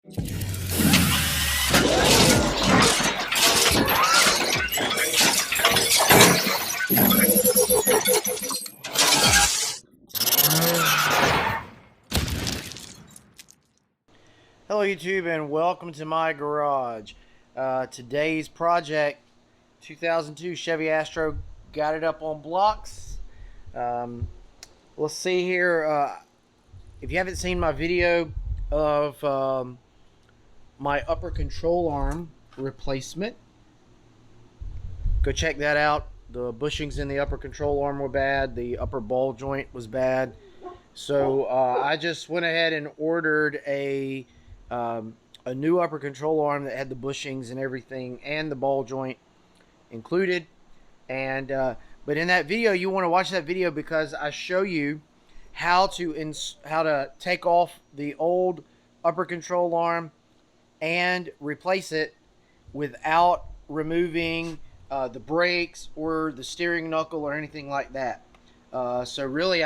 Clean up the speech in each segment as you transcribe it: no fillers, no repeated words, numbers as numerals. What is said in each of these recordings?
Hello YouTube and welcome to my garage. Today's project, 2002 Chevy Astro, got it up on blocks. Let's see here, if you haven't seen my video of my upper control arm replacement, go check that out. The bushings in the upper control arm were bad, the upper ball joint was bad. So I just went ahead and ordered a new upper control arm that had the bushings and everything and the ball joint included. And but in that video, you want to watch that video because I show you how to take off the old upper control arm and replace it without removing the brakes or the steering knuckle or anything like that. So really,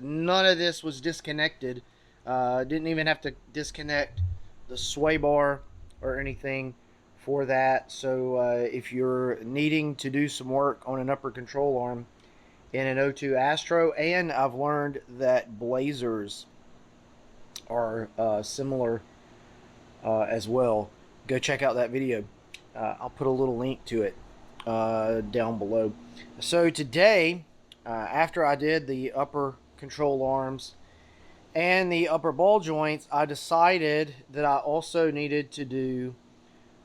none of this was disconnected. Didn't even have to disconnect the sway bar or anything for that. So if you're needing to do some work on an upper control arm in an 02 Astro, and I've learned that Blazers are similar as well, go check out that video. I'll put a little link to it down below. So today, after I did the upper control arms and the upper ball joints, I decided that I also needed to do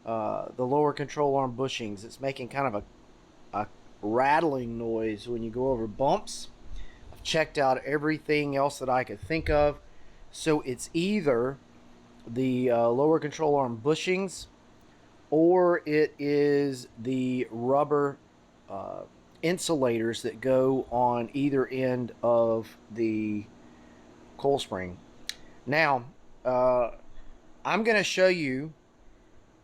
the lower control arm bushings. It's making kind of a rattling noise when you go over bumps. I've checked out everything else that I could think of. So it's either the lower control arm bushings or it is the rubber insulators that go on either end of the coil spring. Now I'm going to show you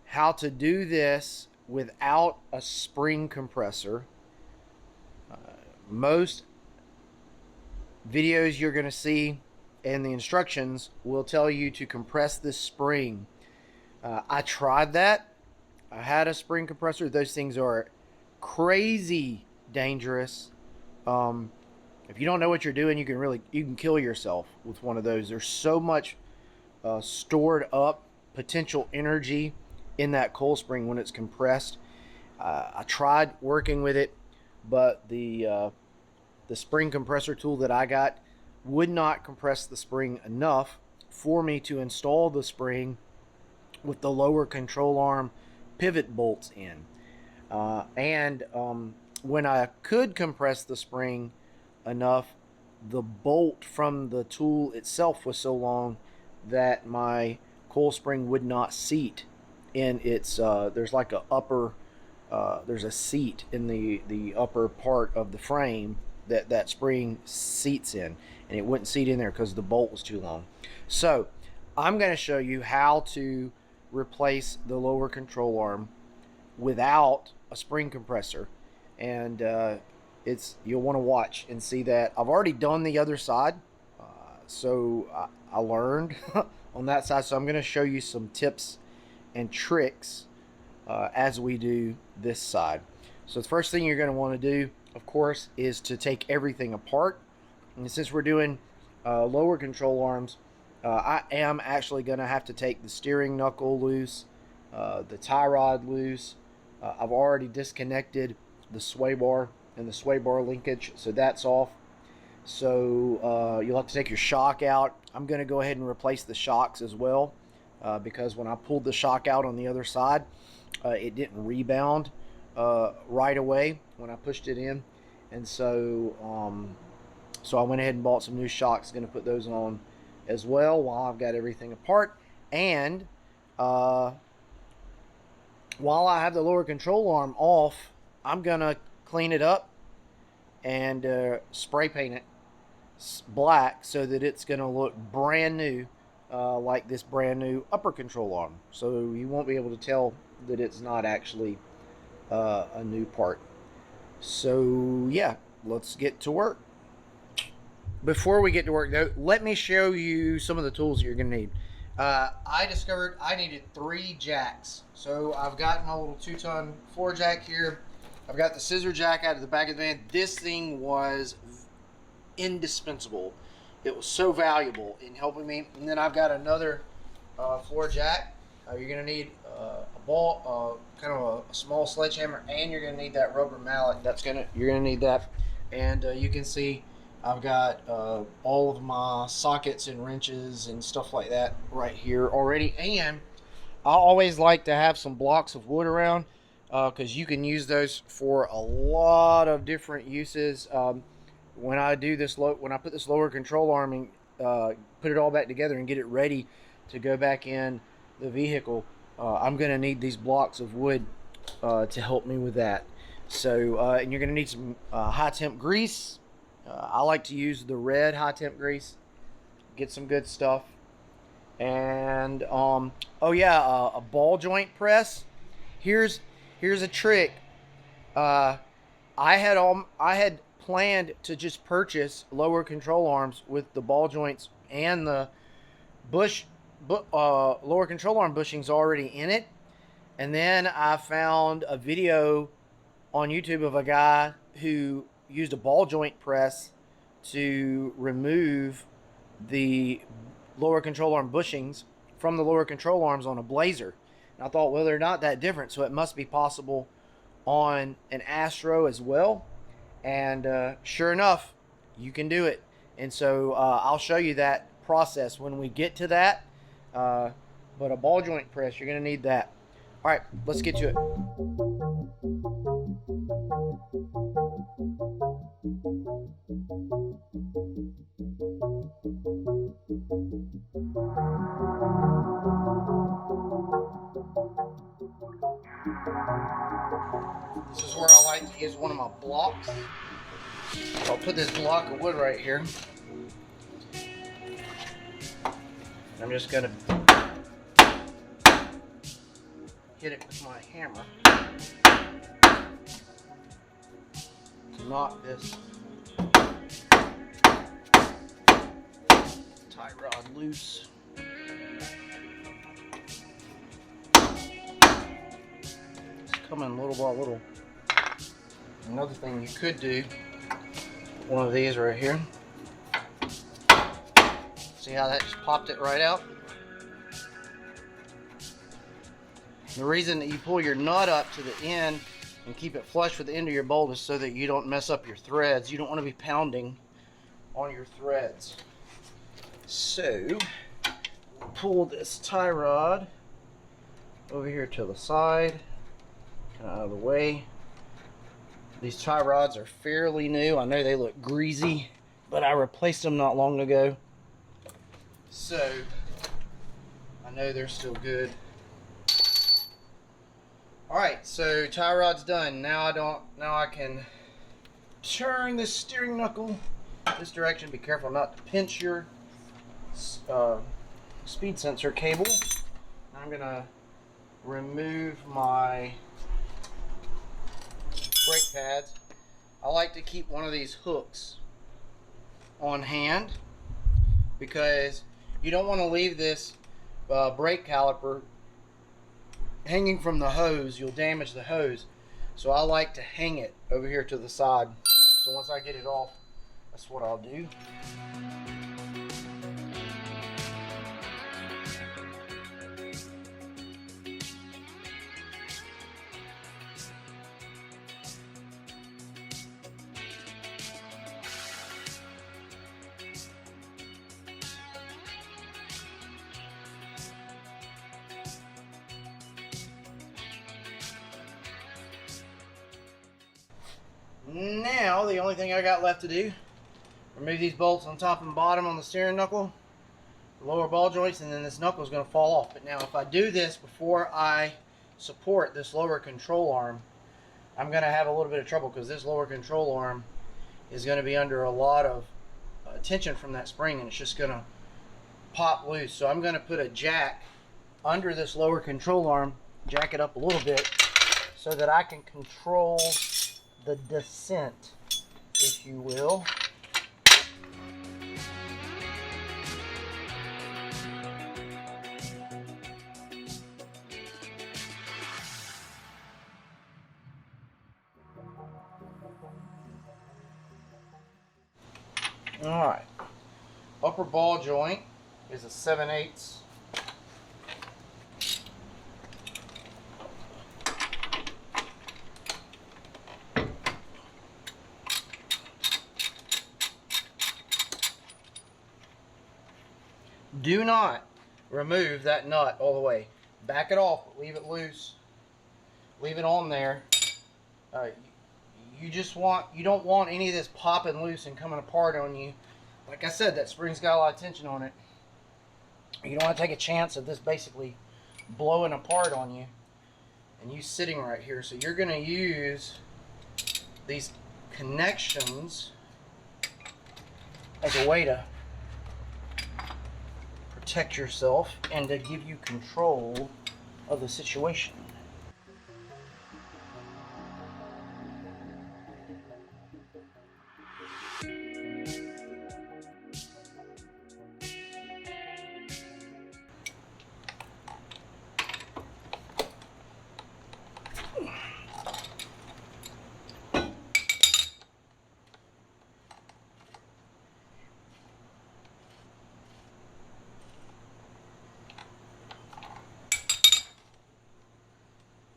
how to do this without a spring compressor. Most videos you're going to see and the instructions will tell you to compress this spring. I tried that. I had a spring compressor. Those things are crazy dangerous. If you don't know what you're doing, you can kill yourself with one of those. There's so much stored up potential energy in that coil spring when it's compressed. I tried working with it, but the spring compressor tool that I got would not compress the spring enough for me to install the spring with the lower control arm pivot bolts in. When I could compress the spring enough, the bolt from the tool itself was so long that my coil spring would not seat in its there's like a upper there's a seat in the upper part of the frame that spring seats in, and it wouldn't seat in there because the bolt was too long. So I'm going to show you how to replace the lower control arm without a spring compressor, and you'll want to watch and see that. I've already done the other side, so I learned on that side, so I'm going to show you some tips and tricks as we do this side. So the first thing you're going to want to do, of course, is to take everything apart. And since we're doing lower control arms, I am actually going to have to take the steering knuckle loose, the tie rod loose. I've already disconnected the sway bar and the sway bar linkage, so that's off. So you'll have to take your shock out. I'm going to go ahead and replace the shocks as well, because when I pulled the shock out on the other side, it didn't rebound right away when I pushed it in, and so I went ahead and bought some new shocks. Going to put those on as well while I've got everything apart. And while I have the lower control arm off, I'm gonna clean it up and spray paint it black so that it's gonna look brand new, like this brand new upper control arm. So you won't be able to tell that it's not actually a new part. So yeah, let's get to work. Before we get to work though, let me show you some of the tools that you're gonna need. I discovered I needed 3 jacks. So I've got my little 2-ton floor jack here. I've got the scissor jack out of the back of the van. This thing was indispensable. It was so valuable in helping me. And then I've got another floor jack. You're going to need a ball, kind of a small sledgehammer, and you're going to need that rubber mallet. You're going to need that. And you can see I've got all of my sockets and wrenches and stuff like that right here already. And I always like to have some blocks of wood around because you can use those for a lot of different uses. When I do this, when I put this lower control arm and put it all back together and get it ready to go back in the vehicle, I'm going to need these blocks of wood to help me with that. So, and you're going to need some high temp grease. I like to use the red high temp grease. Get some good stuff. And oh yeah, a ball joint press. Here's a trick. I had planned to just purchase lower control arms with the ball joints and the lower control arm bushings already in it. And then I found a video on YouTube of a guy who used a ball joint press to remove the lower control arm bushings from the lower control arms on a Blazer. And I thought, well, they're not that different, so it must be possible on an Astro as well. And sure enough, you can do it. And so I'll show you that process when we get to that. But a ball joint press, you're going to need that. All right, let's get to it. This is where I like to use one of my blocks. I'll put this block of wood right here. I'm just going to hit it with my hammer to knock this tie rod loose. It's coming little by little. Another thing you could do, one of these right here. See how that just popped it right out? The reason that you pull your nut up to the end and keep it flush with the end of your bolt is so that you don't mess up your threads. You don't want to be pounding on your threads. So, pull this tie rod over here to the side, kind of out of the way. These tie rods are fairly new. I know they look greasy, but I replaced them not long ago. So, I know they're still good. Alright, so tie rod's done. Now I can turn this steering knuckle this direction. Be careful not to pinch your speed sensor cable. I'm gonna remove my brake pads. I like to keep one of these hooks on hand because you don't want to leave this brake caliper hanging from the hose. You'll damage the hose. So I like to hang it over here to the side. So once I get it off, that's what I'll do. Now, the only thing I got left to do, remove these bolts on top and bottom on the steering knuckle, the lower ball joints, and then this knuckle is going to fall off. But now, if I do this before I support this lower control arm, I'm going to have a little bit of trouble because this lower control arm is going to be under a lot of tension from that spring, and it's just going to pop loose. So I'm going to put a jack under this lower control arm, jack it up a little bit, so that I can control the descent, if you will. Alright. Upper ball joint is a 7/8. Do not remove that nut all the way. Back it off, but leave it loose. Leave it on there. You don't want any of this popping loose and coming apart on you. Like I said, that spring's got a lot of tension on it. You don't want to take a chance of this basically blowing apart on you and you sitting right here. So you're going to use these connections as a way to protect yourself and to give you control of the situation.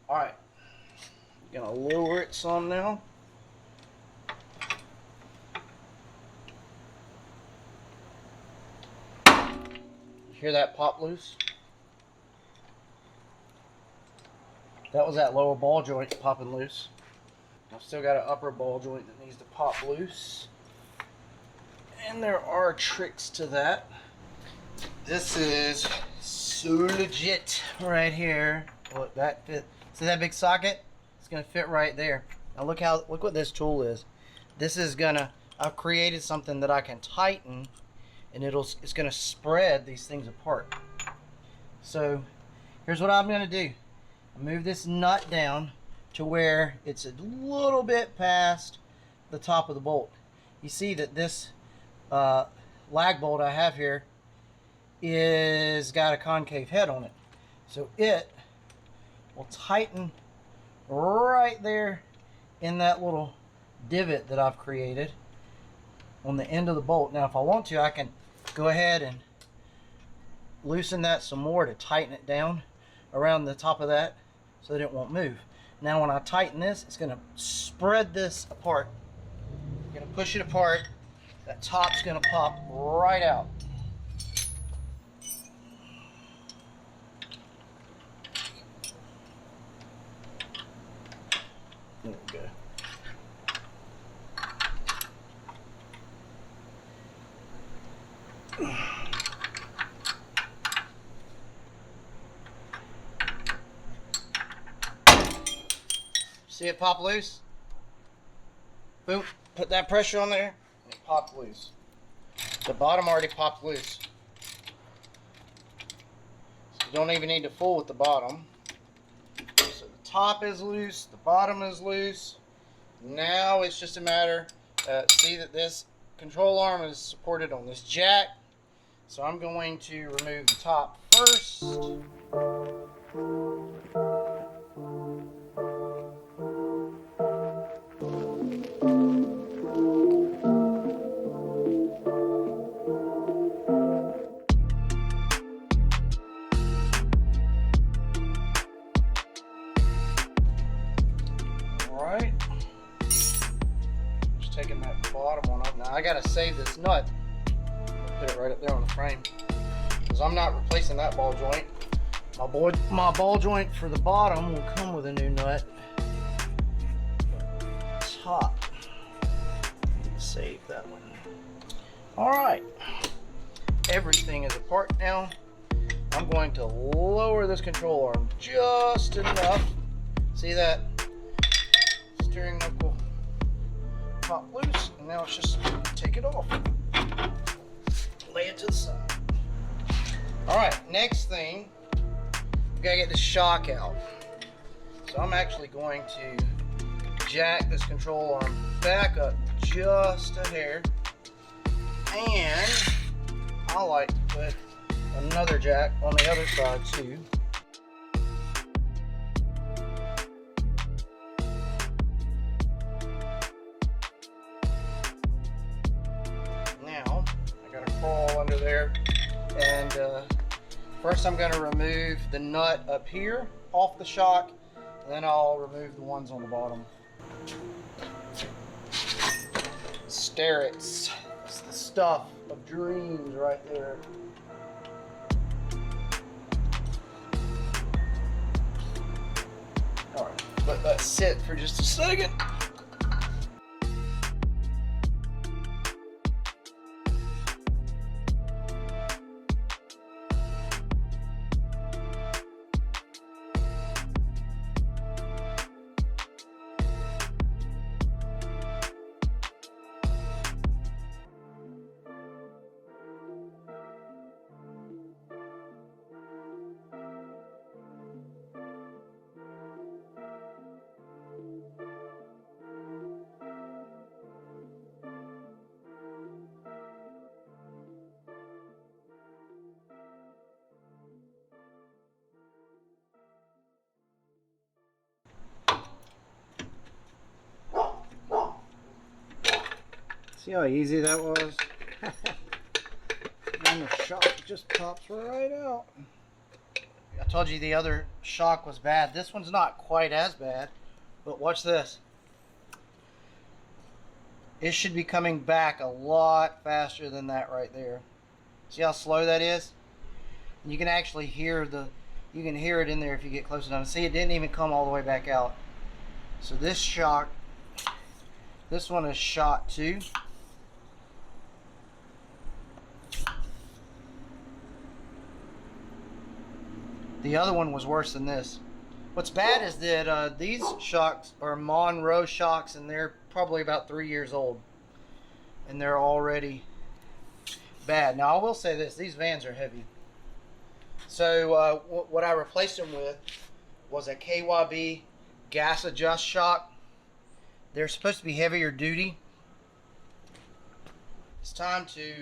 Alright, gonna lower it some now. Hear that pop loose? That was that lower ball joint popping loose. I've still got an upper ball joint that needs to pop loose. And there are tricks to that. This is so legit right here. Look, that fit. See that big socket? It's gonna fit right there. Now look what this tool is. This is I've created something that I can tighten, and it's gonna spread these things apart. So here's what I'm gonna do. Move this nut down to where it's a little bit past the top of the bolt. You see that this lag bolt I have here is got a concave head on it. So it will tighten right there in that little divot that I've created on the end of the bolt. Now if I want to, I can go ahead and loosen that some more to tighten it down around the top of that so that it won't move. Now when I tighten this, it's going to spread this apart. I'm going to push it apart. That top's going to pop right out. There we go. See it pop loose? Boom, put that pressure on there, and it popped loose. The bottom already popped loose. So you don't even need to fool with the bottom. So the top is loose, the bottom is loose. Now it's just a matter, see that this control arm is supported on this jack. So I'm going to remove the top first. Alright. Just taking that bottom one up. Now I gotta save this nut. Put it right up there on the frame, because I'm not replacing that ball joint. My ball joint for the bottom will come with a new nut. Top. Save that one. Alright. Everything is apart now. I'm going to lower this control arm just enough. See that steering knuckle pop loose, and now it's just take it off. Lay it to the side. Alright, next thing, we gotta get the shock out. So I'm actually going to jack this control arm back up just a hair, and I like to put another jack on the other side too. Now there. And first I'm going to remove the nut up here off the shock, and then I'll remove the ones on the bottom. Starretts. It's the stuff of dreams right there. Alright, let that sit for just a second. See how easy that was? And the shock just pops right out. I told you the other shock was bad. This one's not quite as bad, but watch this. It should be coming back a lot faster than that right there. See how slow that is? And you can actually hear you can hear it in there if you get close enough. See, it didn't even come all the way back out. So this shock, this one is shot too. The other one was worse than this. What's bad is that these shocks are Monroe shocks, and they're probably about 3 years old, and they're already bad. Now I will say this: these vans are heavy. So what I replaced them with was a KYB gas adjust shock. They're supposed to be heavier duty. It's time to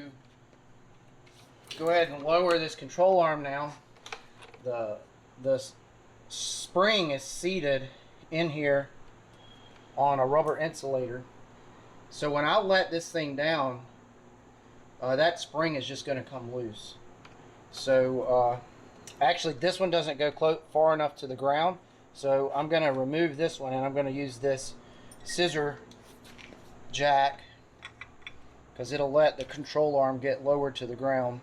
go ahead and lower this control arm now. The spring is seated in here on a rubber insulator. So when I let this thing down, that spring is just going to come loose. So actually this one doesn't go far enough to the ground. So I'm going to remove this one, and I'm going to use this scissor jack because it'll let the control arm get lower to the ground.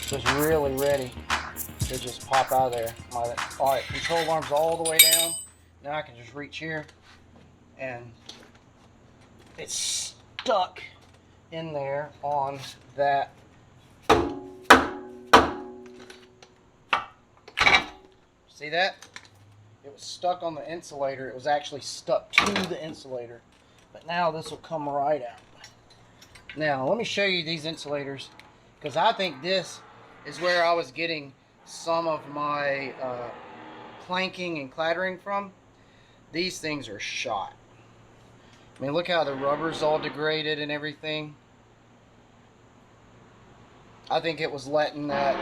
So it's really ready to just pop out of there. Alright, control arm's all the way down. Now I can just reach here, and it's stuck in there on that. See that? It was stuck on the insulator. It was actually stuck to the insulator. But now this will come right out. Now let me show you these insulators, because I think this is where I was getting some of my clanking and clattering from. These things are shot. I mean, look how the rubber's all degraded and everything. I think it was letting that.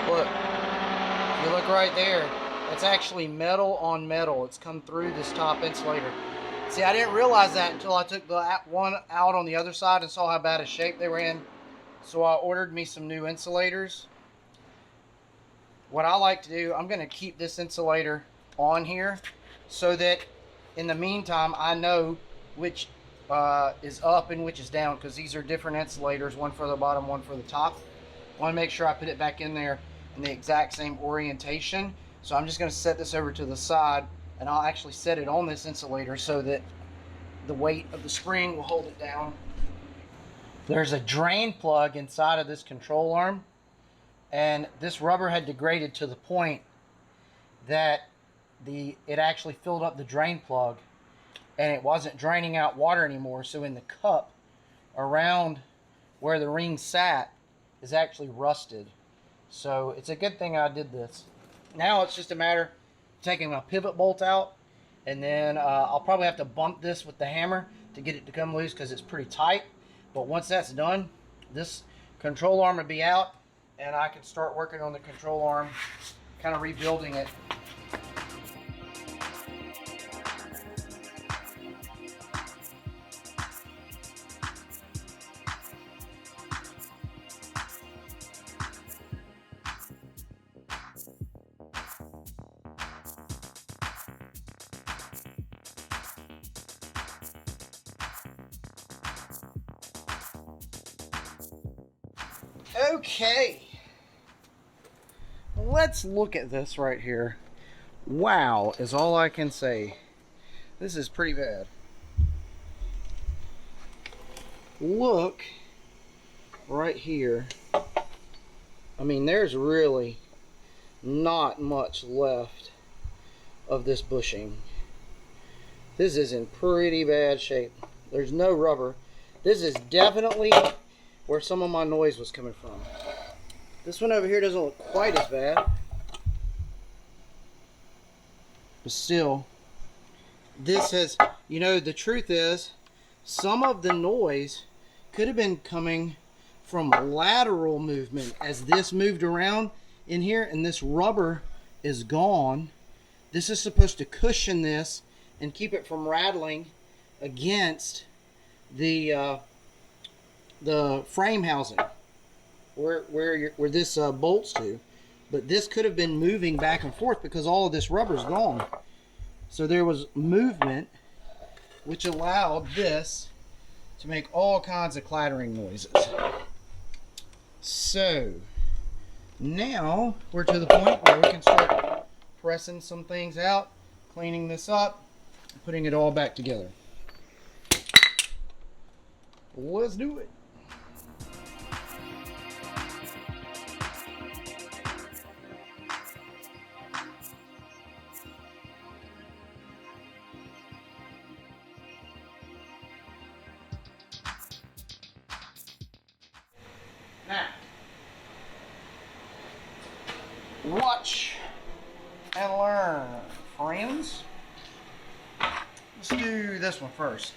Look, if you look right there, it's actually metal on metal. It's come through this top insulator. See, I didn't realize that until I took the one out on the other side and saw how bad a shape they were in. So I ordered me some new insulators. What I like to do, I'm going to keep this insulator on here so that in the meantime I know which is up and which is down, because these are different insulators, one for the bottom, one for the top. I want to make sure I put it back in there in the exact same orientation. So I'm just going to set this over to the side, and I'll actually set it on this insulator so that the weight of the spring will hold it down. There's a drain plug inside of this control arm, and this rubber had degraded to the point that it actually filled up the drain plug, and it wasn't draining out water anymore. So in the cup around where the ring sat is actually rusted. So it's a good thing I did this. Now it's just a matter of taking my pivot bolt out, and then I'll probably have to bump this with the hammer to get it to come loose because it's pretty tight. But once that's done, this control arm would be out, and I could start working on the control arm, kind of rebuilding it. Okay, let's look at this right here. Wow is all I can say. This is pretty bad. Look right here. I mean, there's really not much left of this bushing. This is in pretty bad shape. There's no rubber. This is definitely where some of my noise was coming from. This one over here doesn't look quite as bad, but still, this has, you know, the truth is, some of the noise could have been coming from lateral movement as this moved around in here, and this rubber is gone. This is supposed to cushion this and keep it from rattling against the frame housing where this bolts to, but this could have been moving back and forth because all of this rubber is gone. So there was movement which allowed this to make all kinds of clattering noises. So now we're to the point where we can start pressing some things out, cleaning this up, putting it all back together. Let's do it. Now, watch and learn, friends. Let's do this one first.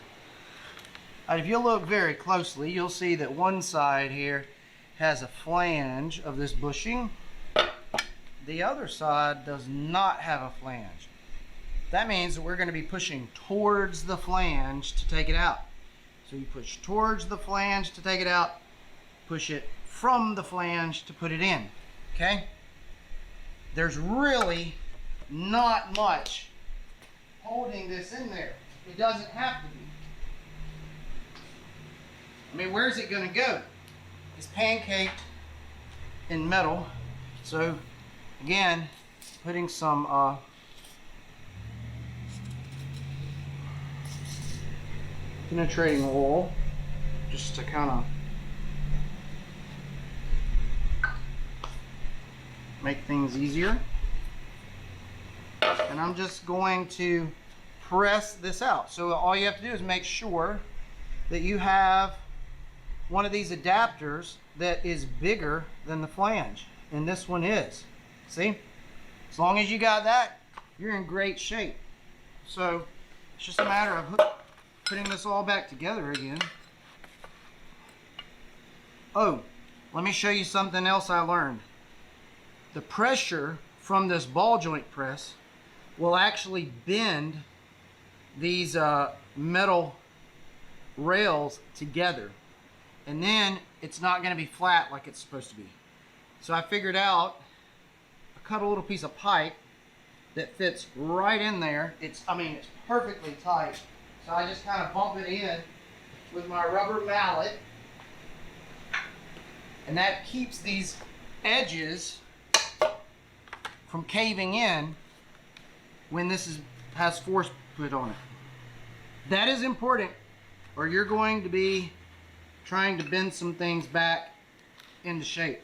If you look very closely, you'll see that one side here has a flange of this bushing. The other side does not have a flange. That means that we're going to be pushing towards the flange to take it out. So you push towards the flange to take it out, push it from the flange to put it in, okay? There's really not much holding this in there. It doesn't have to be. I mean, where's it going to go? It's pancaked in metal. So, again, putting some penetrating oil just to kind of make things easier. And I'm just going to press this out. So all you have to do is make sure that you have one of these adapters that is bigger than the flange, and this one is. See? As long as you got that, you're in great shape. So it's just a matter of putting this all back together again. Oh, let me show you something else I learned. The pressure from this ball joint press will actually bend these metal rails together, and then it's not going to be flat like it's supposed to be. So I figured out, I cut a little piece of pipe that fits right in there. It's perfectly tight. So I just kind of bump it in with my rubber mallet, and that keeps these edges from caving in when this has force put on it. That is important, or you're going to be trying to bend some things back into shape.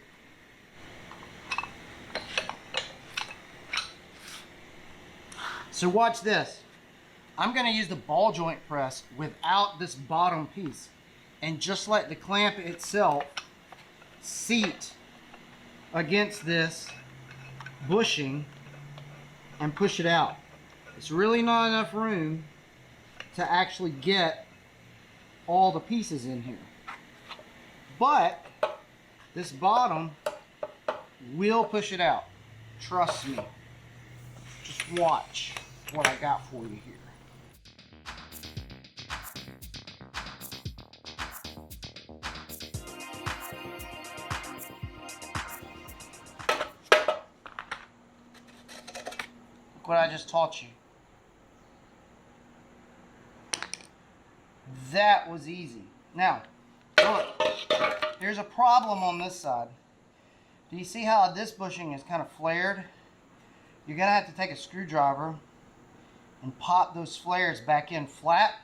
So watch this. I'm going to use the ball joint press without this bottom piece and just let the clamp itself seat against this bushing and push it out. It's really not enough room to actually get all the pieces in here. But This bottom will push it out. Trust me. Just watch what I got for you here. Look what I just taught you. That was easy. Now, look, here's a problem on this side. Do you see how this bushing is kind of flared? You're going to have to take a screwdriver and pop those flares back in flat,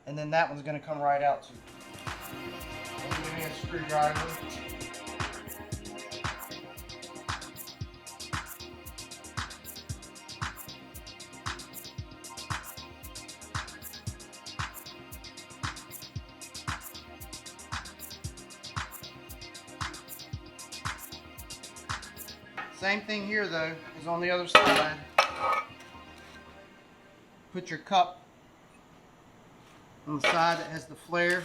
and then that one's going to come right out too. Give me a screwdriver. Same thing here though as on the other side. Put your cup on the side that has the flare,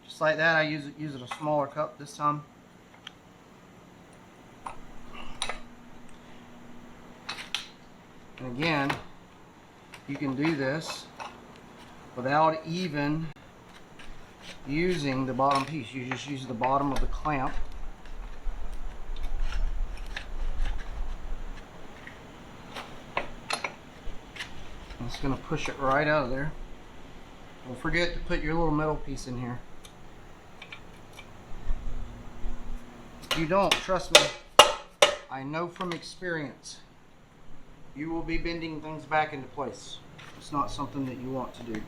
just like that. I use it a smaller cup this time. And again, you can do this without even using the bottom piece. You just use the bottom of the clamp. It's going to push it right out of there. Don't forget to put your little metal piece in here. If you don't, trust me, I know from experience, you will be bending things back into place. It's not something that you want to do.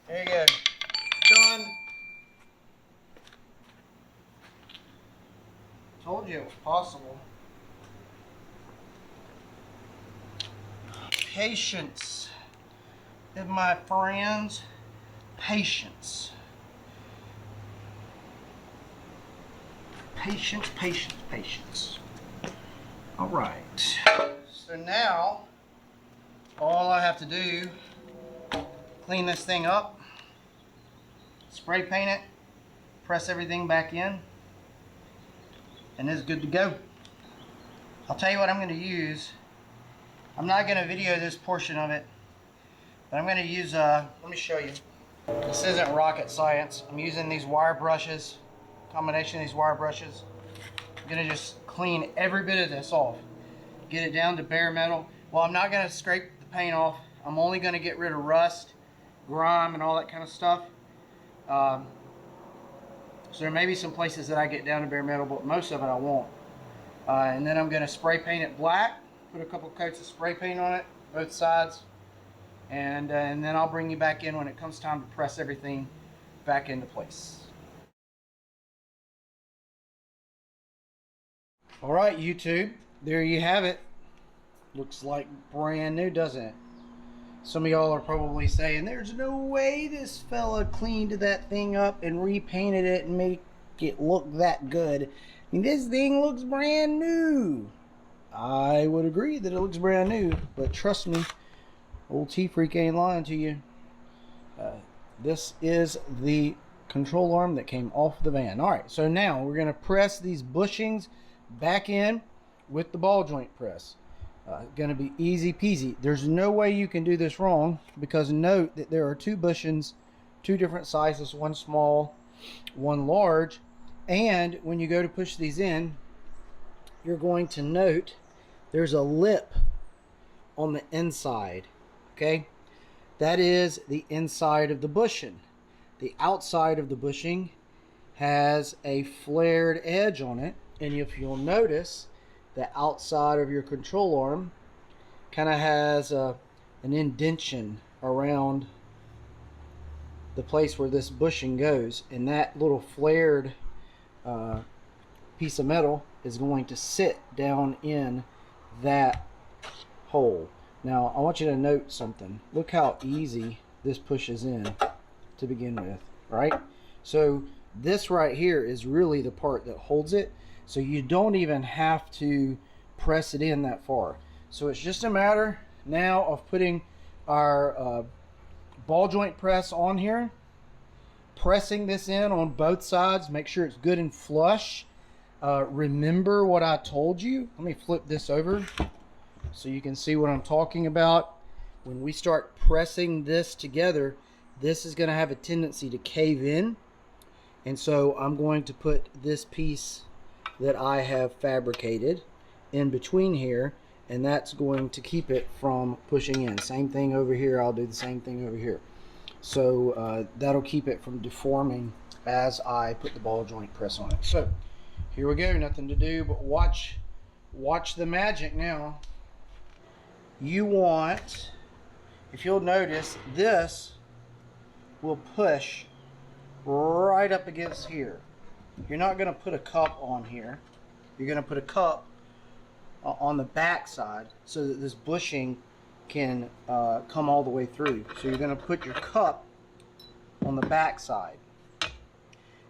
There you go. Done. Told you it was possible. Patience. And my friends, patience. Patience, patience, patience. All right. So now, all I have to do, clean this thing up, spray paint it, press everything back in, and it's good to go. I'll tell you what I'm going to use. I'm not going to video this portion of it, but I'm going to use, let me show you. This isn't rocket science. I'm using these wire brushes, combination of these wire brushes. I'm going to just clean every bit of this off. Get it down to bare metal. Well, I'm not going to scrape the paint off. I'm only going to get rid of rust, grime, and all that kind of stuff. So there may be some places that I get down to bare metal, but most of it I won't. And then I'm going to spray paint it black, put a couple coats of spray paint on it, both sides, and then I'll bring you back in when it comes time to press everything back into place. Alright YouTube, there you have it. Looks like brand new, doesn't it? Some of y'all are probably saying, there's no way this fella cleaned that thing up and repainted it and make it look that good. I mean, this thing looks brand new. I would agree that it looks brand new, but trust me, old TFreak ain't lying to you. This is the control arm that came off the van. Alright, so now we're going to press these bushings back in with the ball joint press. Going to be easy peasy. There's no way you can do this wrong, because note that there are two bushings, two different sizes, one small, one large, and when you go to push these in, you're going to note there's a lip on the inside. Okay, that is the inside of the bushing. The outside of the bushing has a flared edge on it, and if you'll notice, the outside of your control arm kind of has an indentation around the place where this bushing goes, and that little flared piece of metal is going to sit down in that hole. Now I want you to note something. Look how easy this pushes in to begin with, right? So this right here is really the part that holds it, so you don't even have to press it in that far. So it's just a matter now of putting our ball joint press on here, pressing this in on both sides, make sure it's good and flush. Remember what I told you. Let me flip this over so you can see what I'm talking about. When we start pressing this together, this is going to have a tendency to cave in, and so I'm going to put this piece that I have fabricated in between here, and that's going to keep it from pushing in. Same thing over here. I'll do the same thing over here. So that'll keep it from deforming as I put the ball joint press on it. So here we go. Nothing to do but watch the magic now. You want, if you'll notice, this will push right up against here. You're not going to put a cup on here. You're going to put a cup on the back side so that this bushing can come all the way through. So you're going to put your cup on the back side,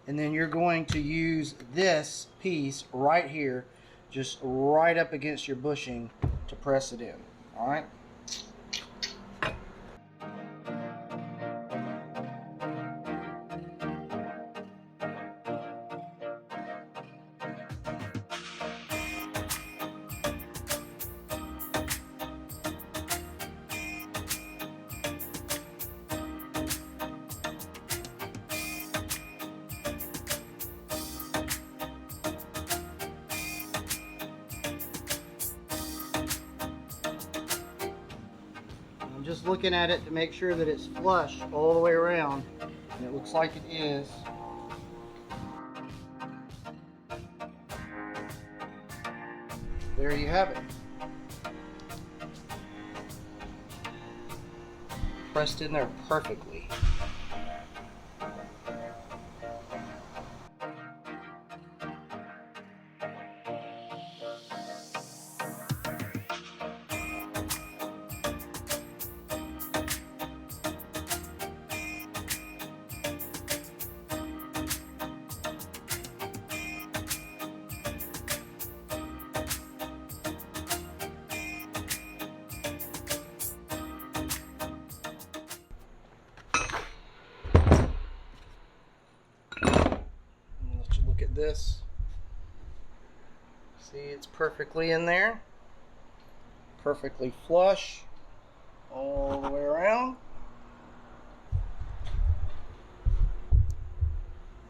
and then you're going to use this piece right here, just right up against your bushing, to press it in. All right. I'm just looking at it to make sure that it's flush all the way around, and it looks like it is. There you have it. Pressed in there perfectly. This, see, it's perfectly in there, perfectly flush all the way around.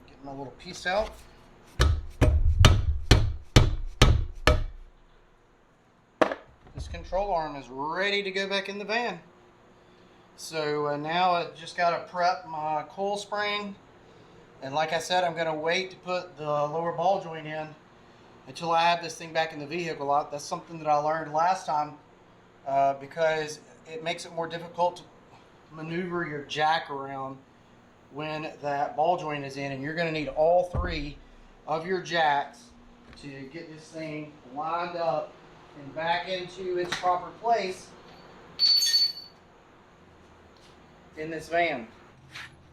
Get my little piece out. This control arm is ready to go back in the van. So now I just got to prep my coil spring. And like I said, I'm going to wait to put the lower ball joint in until I have this thing back in the vehicle. That's something that I learned last time because it makes it more difficult to maneuver your jack around when that ball joint is in. And you're going to need all three of your jacks to get this thing lined up and back into its proper place in this van.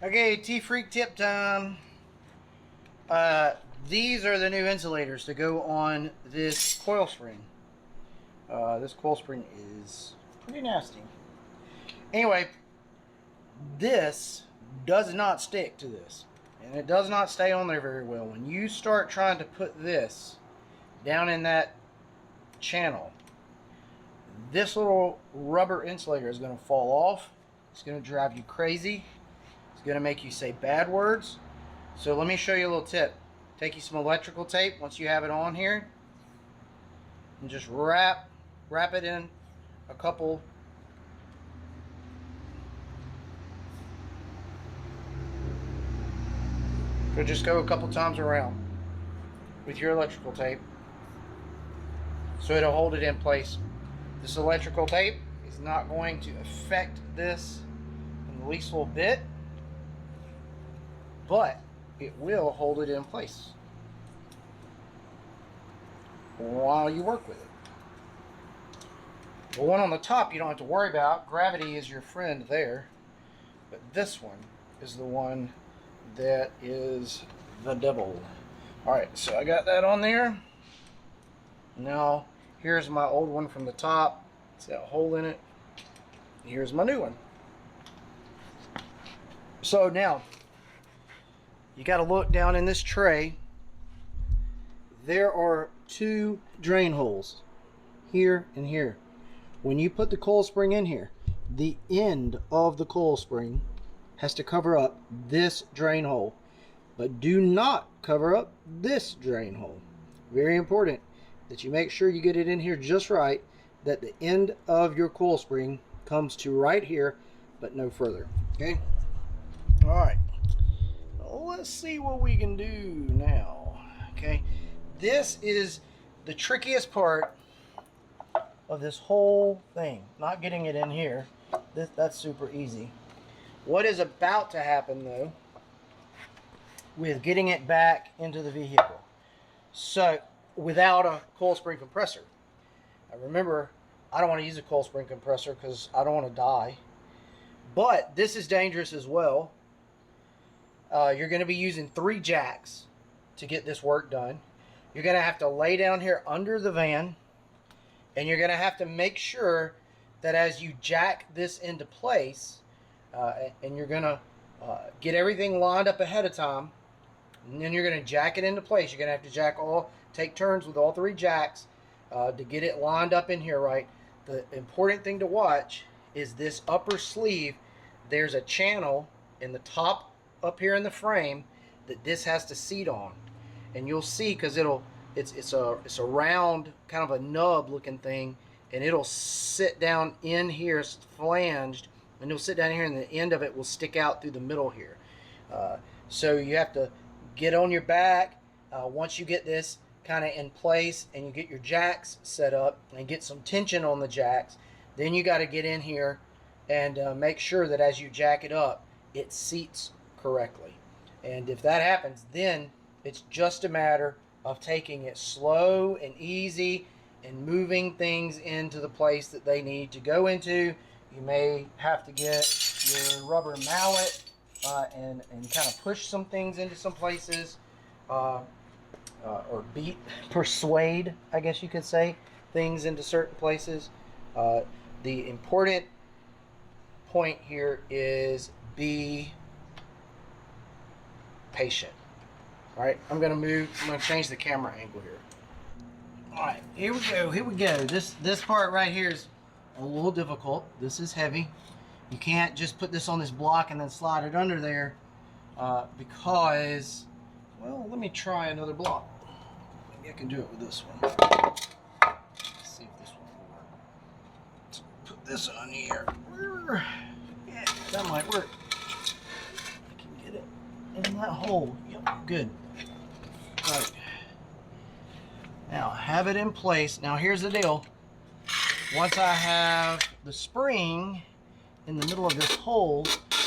Okay, TFreak tip time. These are the new insulators to go on this coil spring. This coil spring is pretty nasty. Anyway, this does not stick to this, and it does not stay on there very well. When you start trying to put this down in that channel, this little rubber insulator is going to fall off. It's going to drive you crazy. It's going to make you say bad words. So let me show you a little tip. Take you some electrical tape once you have it on here, and just wrap it in a couple so just go a couple times around with your electrical tape so it'll hold it in place. This electrical tape is not going to affect this in the least little bit, but it will hold it in place. while you work with it. The one on the top you don't have to worry about. Gravity is your friend there. But this one is the one that is the devil. Alright, so I got that on there. Now, here's my old one from the top. It's got a hole in it. Here's my new one. So now, you got to look down in this tray. There are two drain holes, here and here. When you put the coil spring in here, the end of the coil spring has to cover up this drain hole, but do not cover up this drain hole. Very important that you make sure you get it in here just right, that the end of your coil spring comes to right here, but no further. Okay? Alright. Let's see what we can do now. Okay? This is the trickiest part of this whole thing. Not getting it in here. That's super easy. What is about to happen, though, with getting it back into the vehicle? So, without a coil spring compressor. Now remember, I don't want to use a coil spring compressor because I don't want to die. But this is dangerous as well. You're going to be using 3 jacks to get this work done. You're going to have to lay down here under the van, and you're going to have to make sure that as you jack this into place, and you're going to get everything lined up ahead of time, and then you're going to jack it into place. You're going to have to take turns with all 3 jacks to get it lined up in here right. The important thing to watch is this upper sleeve. There's a channel in the top up here in the frame that this has to seat on, and you'll see, because it's a round, kind of a nub looking thing, and it'll sit down in here. It's flanged, and it'll sit down here, and the end of it will stick out through the middle here. So you have to get on your back once you get this kind of in place and you get your jacks set up and get some tension on the jacks. Then you got to get in here and make sure that as you jack it up, it seats correctly. And if that happens, then it's just a matter of taking it slow and easy and moving things into the place that they need to go into. You may have to get your rubber mallet and kind of push some things into some places, or persuade, I guess you could say, things into certain places. The important point here is be patient. All right, I'm going to change the camera angle here. All right, here we go. This part right here is a little difficult. This is heavy. You can't just put this on this block and then slide it under there because, well, let me try another block. Maybe I can do it with this one. Let's see if this one will work. Let's put this on here. Yeah, that might work. I can get it in that hole. Yep, good. All right. Now, have it in place. Now, here's the deal. Once I have the spring in the middle of this hole,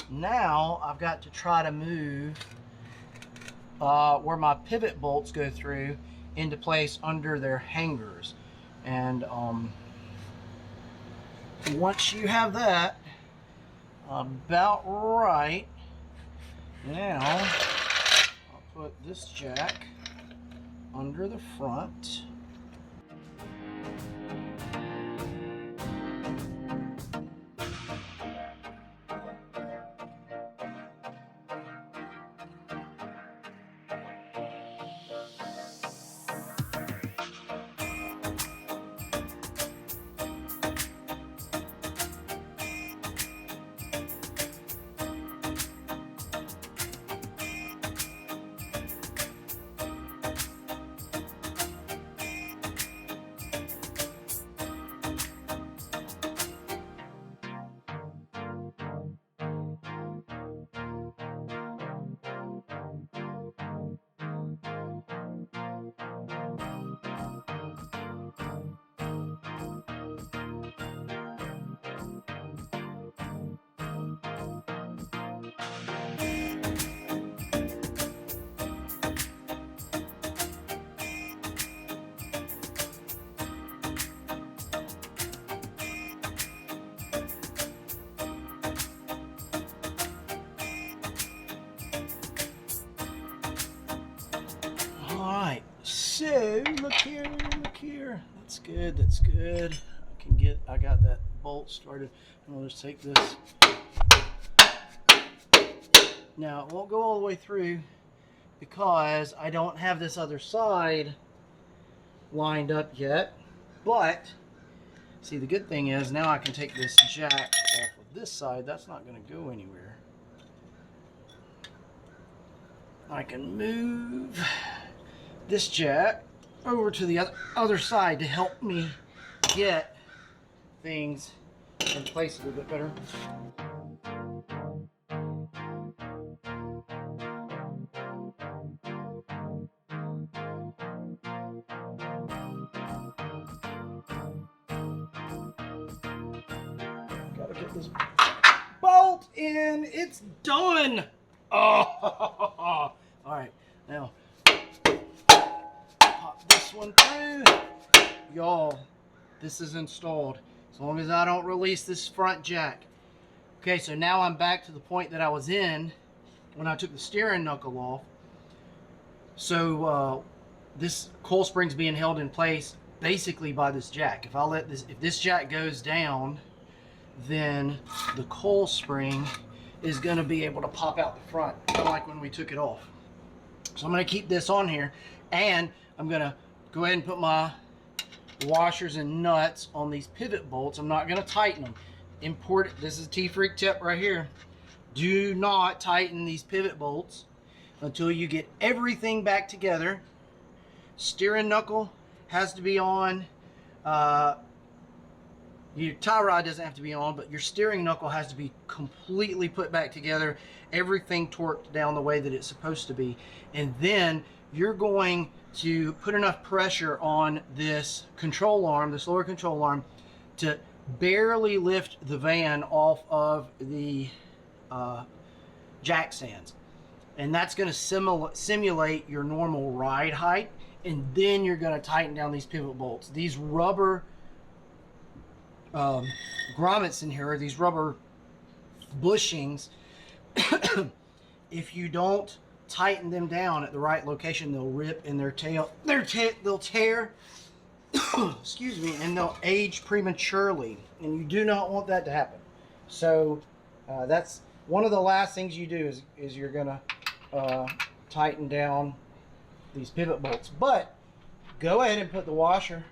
now I've got to try to move where my pivot bolts go through into place under their hangers. And once you have that about right, now I'll put this jack under the front. So look here, look here. That's good, that's good. I got that bolt started. I'm gonna just take this. Now it won't go all the way through because I don't have this other side lined up yet. But see, the good thing is now I can take this jack off of this side. That's not going to go anywhere. I can move this jack over to the other side to help me get things in place a little bit better. Gotta get this bolt in. It's done. Oh, all right. Now pop this one through. Y'all, this is installed. As long as I don't release this front jack. Okay, so now I'm back to the point that I was in when I took the steering knuckle off. So this coil spring's being held in place basically by this jack. If this jack goes down, then the coil spring is going to be able to pop out the front, kind of like when we took it off. So I'm going to keep this on here, and I'm going to go ahead and put my washers and nuts on these pivot bolts. I'm not going to tighten them. This is TFreak Tip right here. Do not tighten these pivot bolts until you get everything back together. Steering knuckle has to be on. Your tie rod doesn't have to be on, but your steering knuckle has to be completely put back together. Everything torqued down the way that it's supposed to be. And then you're going to put enough pressure on this control arm, this lower control arm, to barely lift the van off of the jack stands. And that's going to simulate your normal ride height. And then you're going to tighten down these pivot bolts. These rubber grommets in here, these rubber bushings, if you don't tighten them down at the right location, they'll rip and they'll tear excuse me, and they'll age prematurely, and you do not want that to happen. So that's one of the last things you do is you're gonna tighten down these pivot bolts. But go ahead and put the washer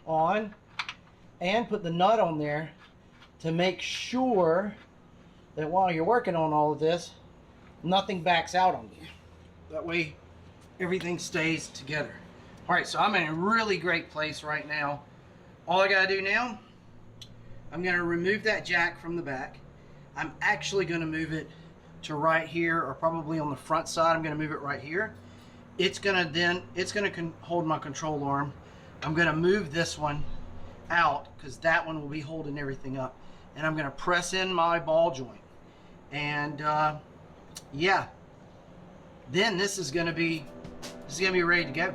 on and put the nut on there to make sure that while you're working on all of this, nothing backs out on you. That way everything stays together. All right, so I'm in a really great place right now. All I gotta do now, I'm gonna remove that jack from the back. I'm actually gonna move it to right here, or probably on the front side. I'm gonna move it right here. It's gonna hold my control arm. I'm gonna move this one out because that one will be holding everything up, and I'm gonna press in my ball joint, and yeah, then this is gonna be ready to go.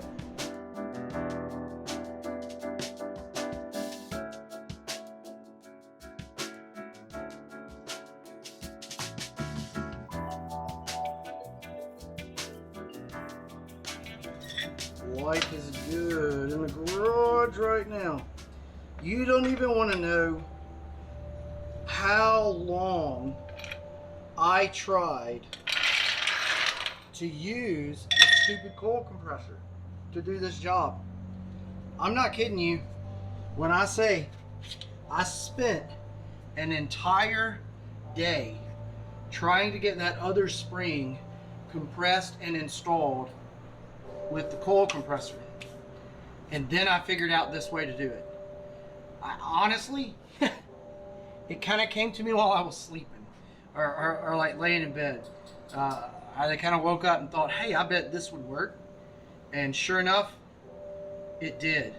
Life is good in the garage right now. You don't even want to know how long I tried to use the stupid coil compressor to do this job. I'm not kidding you when I say I spent an entire day trying to get that other spring compressed and installed with the coil compressor, and then I figured out this way to do it. I honestly it kind of came to me while I was sleeping, or like laying in bed. I kind of woke up and thought, hey, I bet this would work, and sure enough, it did.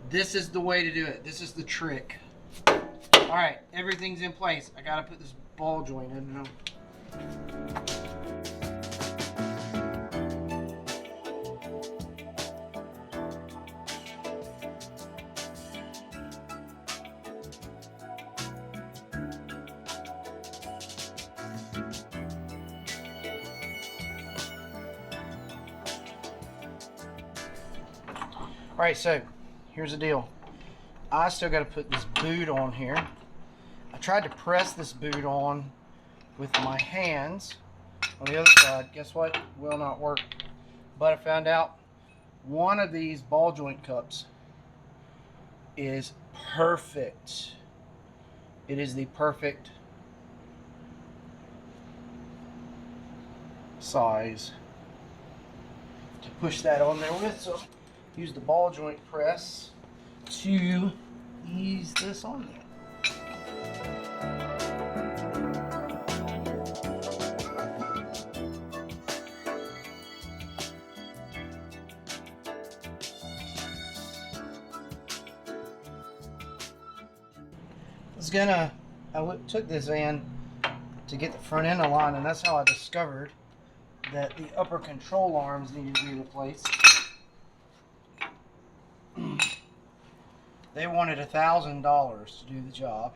This is the way to do it. This is the trick. All right, everything's in place. I gotta put this ball joint in now. Alright, so here's the deal. I still got to put this boot on here. I tried to press this boot on with my hands on the other side. Guess what? Will not work. But I found out one of these ball joint cups is perfect. It is the perfect size to push that on there with. So use the ball joint press to ease this on there. I took this in to get the front end aligned, and that's how I discovered that the upper control arms needed to be replaced. They wanted $1,000 to do the job.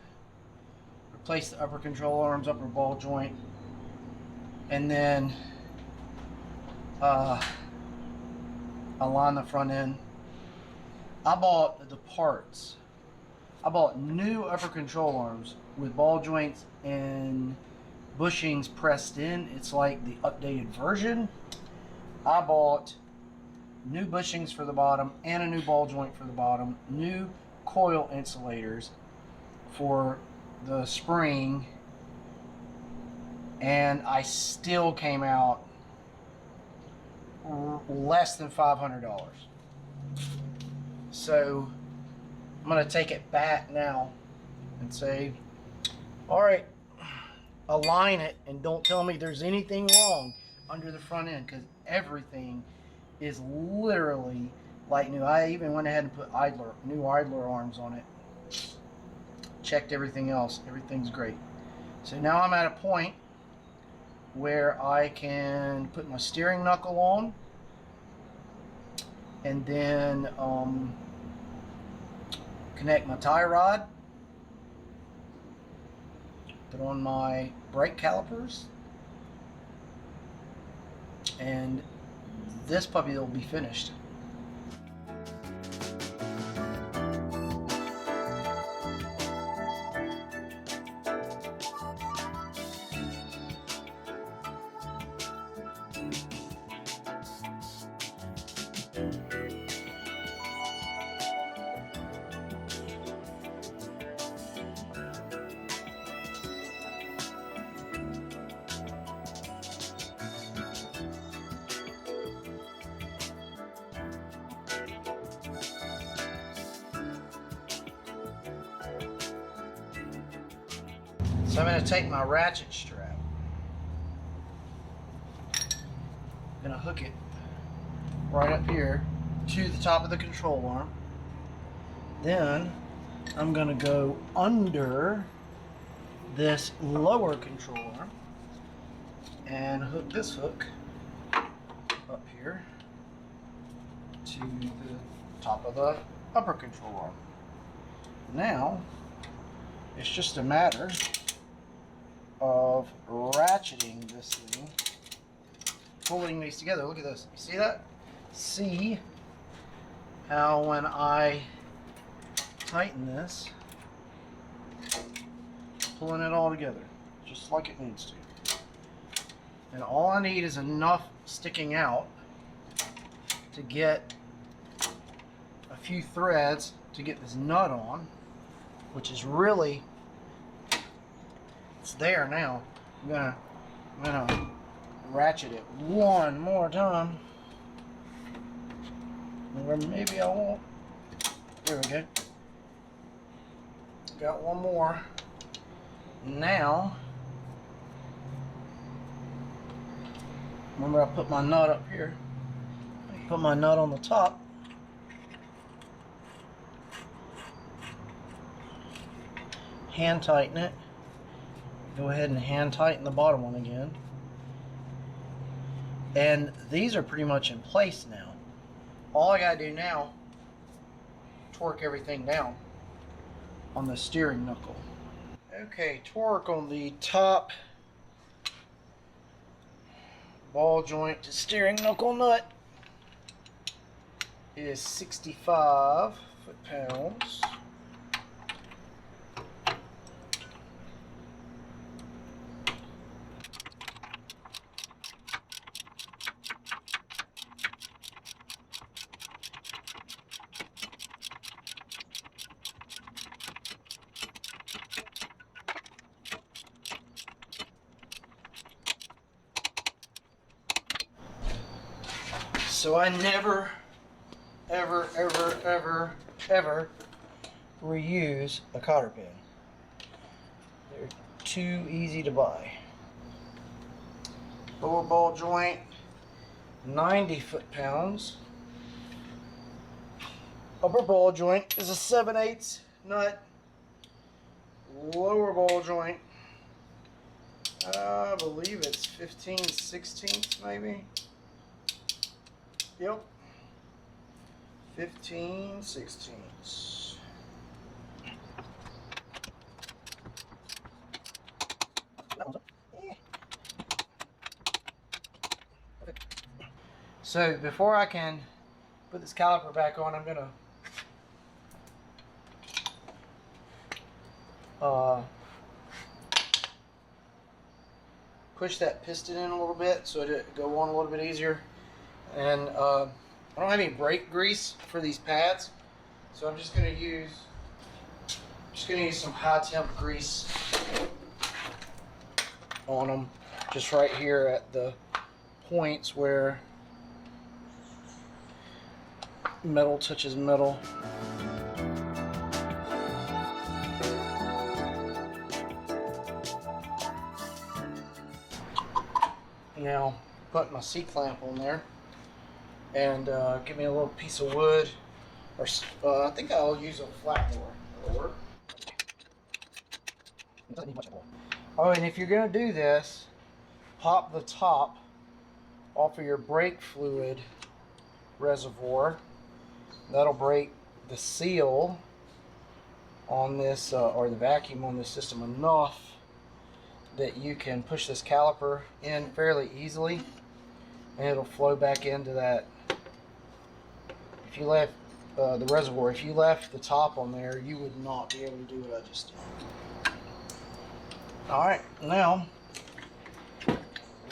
Replace the upper control arms, upper ball joint, and then align the front end. I bought the parts. I bought new upper control arms with ball joints and bushings pressed in. It's like the updated version. I bought new bushings for the bottom and a new ball joint for the bottom, new coil insulators for the spring, and I still came out less than $500. So I'm going to take it back now and say, alright, align it and don't tell me there's anything wrong under the front end, because everything is literally like new. I even went ahead and put new idler arms on it. Checked everything else. Everything's great. So now I'm at a point where I can put my steering knuckle on, and then connect my tie rod, put on my brake calipers, and this puppy will be finished. So I'm going to take my ratchet strap, I'm going to hook it right up here to the top of the control arm. Then I'm going to go under this lower control arm and hook this hook up here to the top of the upper control arm. Now it's just a matter of ratcheting this thing, pulling these together. Look at this. You see that? See how when I tighten this, pulling it all together just like it needs to. And all I need is enough sticking out to get a few threads to get this nut on, which is really, it's there now. I'm gonna ratchet it one more time, or maybe I won't. There we go. Got one more. Now, remember I put my nut up here. Put my nut on the top. Hand tighten it. Go ahead and hand tighten the bottom one again. And these are pretty much in place now. All I gotta do now, torque everything down on the steering knuckle. Okay, torque on the top ball joint to steering knuckle nut. is 65 foot-pounds. So I never, ever, ever, ever, ever reuse a cotter pin. They're too easy to buy. Lower ball joint, 90 foot-pounds. Upper ball joint is a 7/8 nut. Lower ball joint, I believe it's 15/16 maybe. Yep. 15/16. So before I can put this caliper back on, I'm gonna push that piston in a little bit so it'll go on a little bit easier. And I don't have any brake grease for these pads, so I'm just gonna use some high temp grease on them, just right here at the points where metal touches metal. Now put my C-clamp on there and give me a little piece of wood, or I think I'll use a flat bore. That'll work. It doesn't need much more. Oh, and if you're gonna do this, pop the top off of your brake fluid reservoir. That'll break the seal on this, or the vacuum on this system, enough that you can push this caliper in fairly easily, and it'll flow back into that. If you left the reservoir, if you left the top on there, you would not be able to do what I just did. Alright, now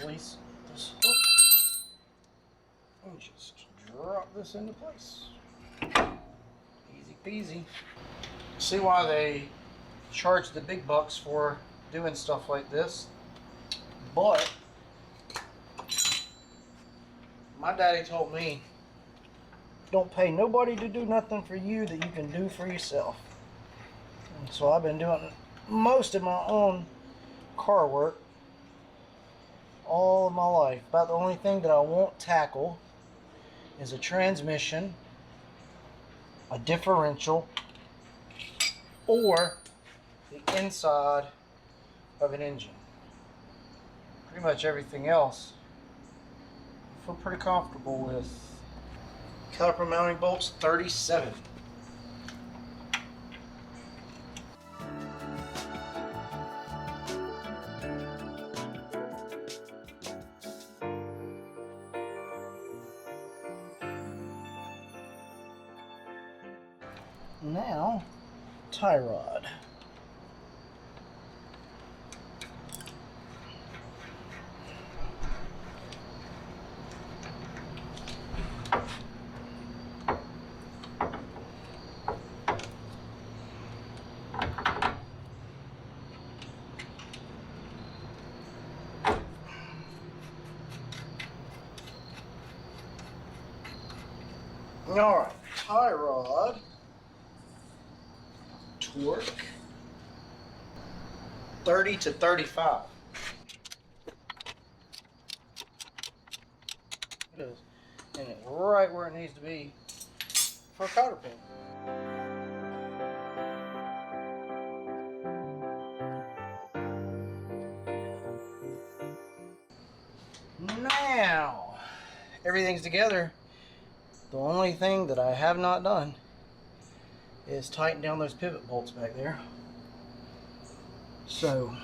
release this hook and just drop this into place. Easy peasy. See why they charge the big bucks for doing stuff like this, but my daddy told me, don't pay nobody to do nothing for you that you can do for yourself. And so I've been doing most of my own car work all of my life. About the only thing that I won't tackle is a transmission, a differential, or the inside of an engine. Pretty much everything else I feel pretty comfortable with. Caliper mounting bolts 37. Now, tie rod. Alright, tie rod torque 30 to 35. It is. And it's right where it needs to be for a cotter pin. Now everything's together. The only thing that I have not done is tighten down those pivot bolts back there. So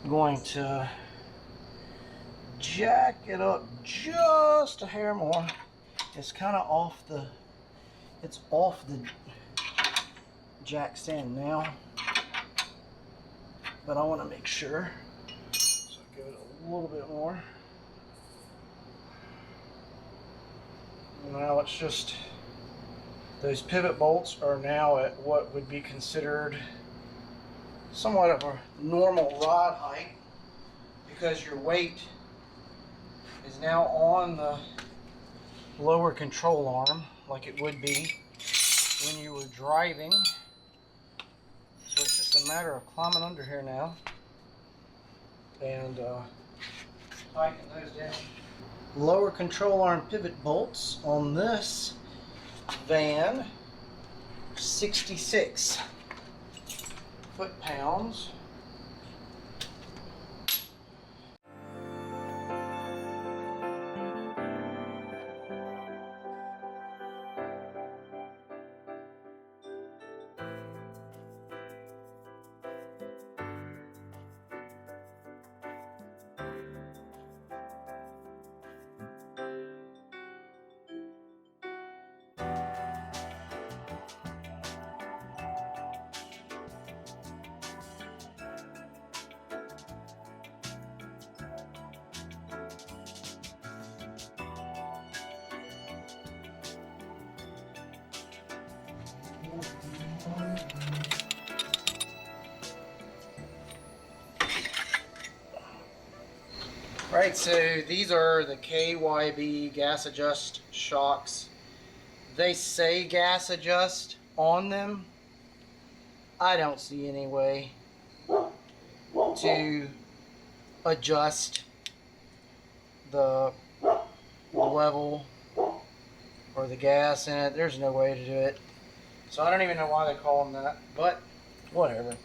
I'm going to jack it up just a hair more It's kind of off the, it's off the jack stand now, but I want to make sure. So give it a little bit more. Now it's just, those pivot bolts are now at what would be considered somewhat of a normal rod height, because your weight is now on the lower control arm like it would be when you were driving. So it's just a matter of climbing under here now and tightening those down. Lower control arm pivot bolts on this van, 66 foot-pounds. Right, so these are the KYB gas adjust shocks. They say gas adjust on them. I don't see any way to adjust the level or the gas in it. There's no way to do it. So I don't even know why they call them that, but whatever.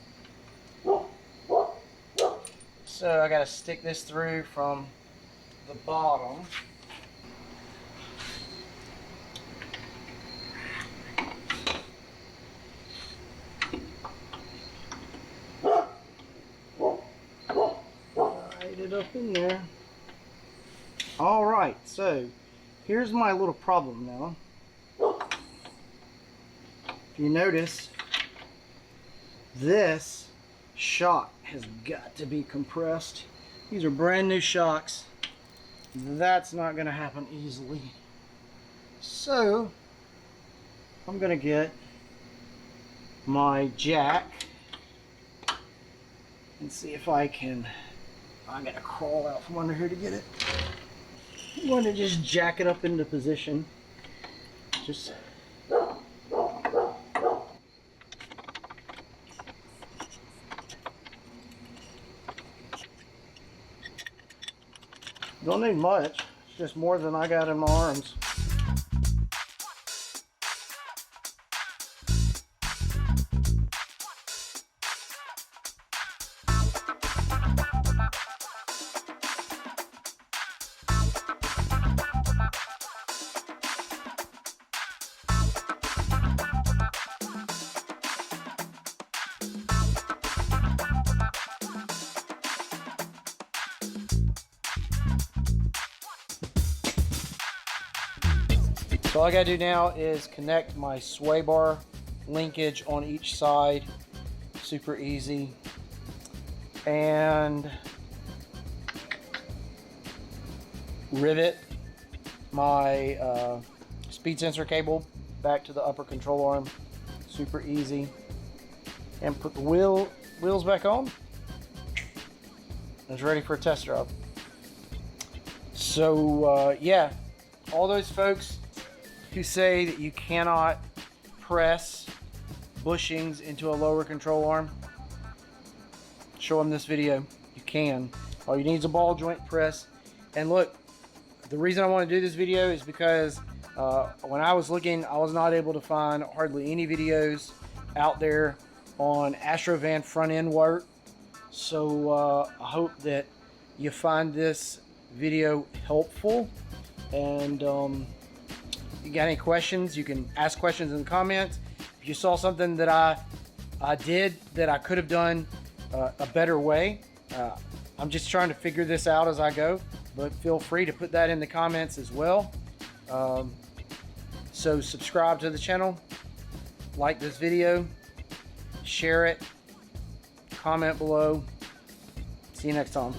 So I gotta stick this through from the bottom. Right it up in there. All right, so here's my little problem now. If you notice, this shock has got to be compressed. These are brand new shocks. That's not going to happen easily. So I'm going to get my jack and see if I can. I'm going to crawl out from under here to get it. I'm going to just jack it up into position. Just don't need much, it's just more than I got in my arms. So all I gotta do now is connect my sway bar linkage on each side. Super easy. And rivet my speed sensor cable back to the upper control arm. Super easy. And put the wheels back on. It's ready for a test drive. So yeah, all those folks who say that you cannot press bushings into a lower control arm, show them this video. You can. All you need is a ball joint press. And look, the reason I want to do this video is because when I was looking, I was not able to find hardly any videos out there on Astro van front end work. So I hope that you find this video helpful. And you got any questions, you can ask questions in the comments. If you saw something that I did that I could have done a better way, I'm just trying to figure this out as I go, but feel free to put that in the comments as well. So subscribe to the channel, like this video, share it, comment below. See you next time.